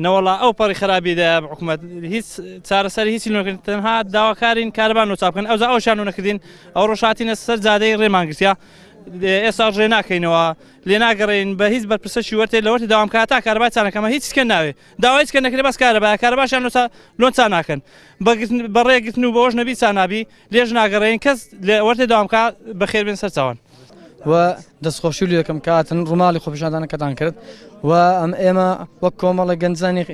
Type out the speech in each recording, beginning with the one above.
نەوەڵا ئەو پەڕی خراپیدا حکوومەت هیچ چارەسەری هیچی نەکردن تەنها داواکارین کارەبان و چاپکەن ئەوزا ئەوشیان نەکردین ئەو ڕۆژهاتینە سەر جادەی ڕێمان گرتیا ئێستا ڕێ ناکەینەوە لێ ناگەڕێین بە هیچ بەرپرسەشی وەرتێ لە وەرتی داوامکە تا کارەبای چانەکەمە هیچ کە ناوێ داوای کە نەکرێ بەس کارەباشیان لۆن چا ناکەن بە ڕێگرتن و بە ئەوش نەبی چانابی لێژ ناگەڕێین کەس لە وەرتێ داوامکە بەخێربێن سەر چاوان و دەستخۆشی و یەکەم کاتن ڕووماڵی خۆپیشاندانەکەتان کرد و ئێمە وەک کۆمەڵە گەنجانی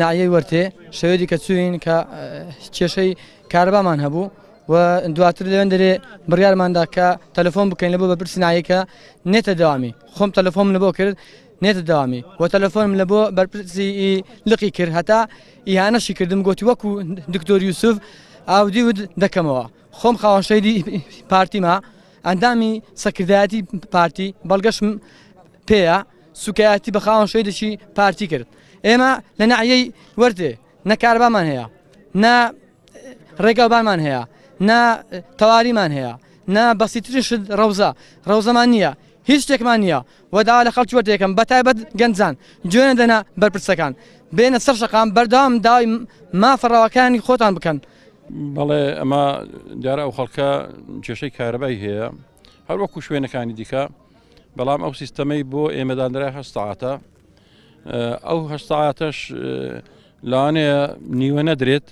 ناحیەی وەرتێ شەوێدی کە چوین کە کێشەی کارەبامان هەبوو و دواتر لەوێن دەرێ بڕیارماندا کە تەلەفۆن بکەین لە بۆ بەرپرسی ناحیەکە نێتە داوامی خۆم تەلەفۆنم لە بۆ کرد نێتە داوامی و تەلەفۆنم لە بۆ بەرپرسی لقی کرد هەتا ئیهانەشی کردم گوتی وەکو دکتۆر یوسف ئاودی ود دەکەمەوە خۆم خاوەنشەیدی پارتیما ئەندامی سەکردایەتی پارتی بەڵگەشم پێیە سوکایەتی بە خاوەنشەیدەشی پارتی کرد ئێمە لە ناحیەی وەرتێ نە کارەبامان هەیە نە ڕێگەبانمان هەیە نا تەواریمان هەیە نا بەسیترش ڕەوزەمان نییە هیچ شتێکمان نییە و داوا لە خەڵکی وەرتێکم بەتایبەت گەنجان گوێنە دەنا بەرپرسەکان بێنە سەر شەقام بەردەوام داوای مافەڕەوەکانی خۆتان بکەن بەڵێ ئەمە دیارە ئەو خەڵکە کێشەی کارەبای هەیە هەر وەکو شوێنەکانی دیکە بەڵام ئەو سیستەمەی بۆ ئێمەدانرای هەستاعاتە ئەو هەستاعاتەش لەوانەیە نیوە نەدرێت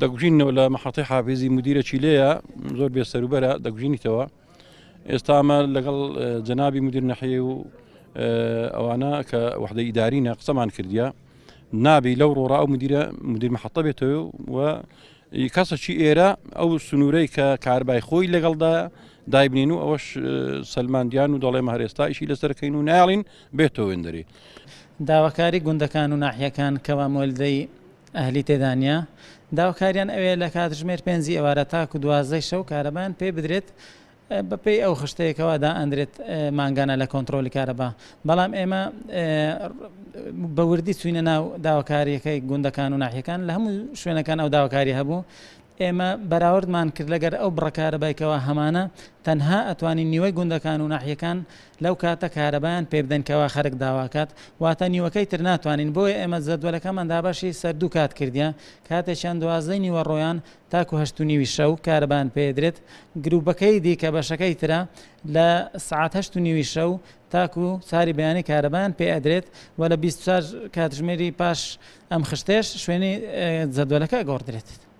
دەگوژینەوە لە مەحەڵەتی حافیزی مدیرە چیلەیە زۆر بێسەروبەرە دەگوژینیتەوە ئێستا ئەمە لەگەڵ جەنابی مدیر ناحیە و ئەوانە کە وحدەی ئیدارینە قسەمان کردیە نابی لەو ڕۆڕا ئەو مدیر مەحەڵەتە بێتەوە و کەسەکی ئێرە ئەو سنوورەی کە کاربای خۆی لەگەڵدا دایبنین و ئەوەش سەلماندیان و دەڵێ هەرێستا ئیشی لەسەرکەین و ناڵین بێتەوە وێندەری داواکاری گوندەکان و ناحیەکان کەوا مۆلدەی ئەهلی تێدانە داواکاریان ئەوێ لە کاتژمێر 5 ئێوارە تاکو 12 شەو کارەبان پێ بدرێت بەپێی ئەو خشتەیەکەوەدا ئەندرێت مانگانە لە کۆنتترۆلی کارەبا بەڵام ئێمە بە وردی چوینە ناو داواکاریەکەی گوندەکان و ناحیەکان لە هەموو شوێنەکان ئەو داواکاری هەبوو ئێمە بەراوردمان کرد لەگەر ئەو بڕەکارەبایکەوە هەمانە تەنها ئەتوانین نیوەی گوندەکان و ناحیەکان لەو کاتە کارەبایان پێ بدەنکەوە خەرک داواکات واتە نیوەکەی تر ناتوانین بۆیە ئێمە جەدوەلەکەمان دابەشی سەر دوو کات کردیە کاتێکیان 12 نیوە ڕۆیان تاکو 8 نیوی شەو کارەبان پێدرێت گروپەکەی دیکە بەشەکەی ترە لە سعات 8 نیوی شەو تاکو ساری بەیانی کارەبان پێ ئەدرێت و لە 24 کاتژمێری پاش ئەم خشتێش شوێنی جەدوەلەکە گۆڕدرێت.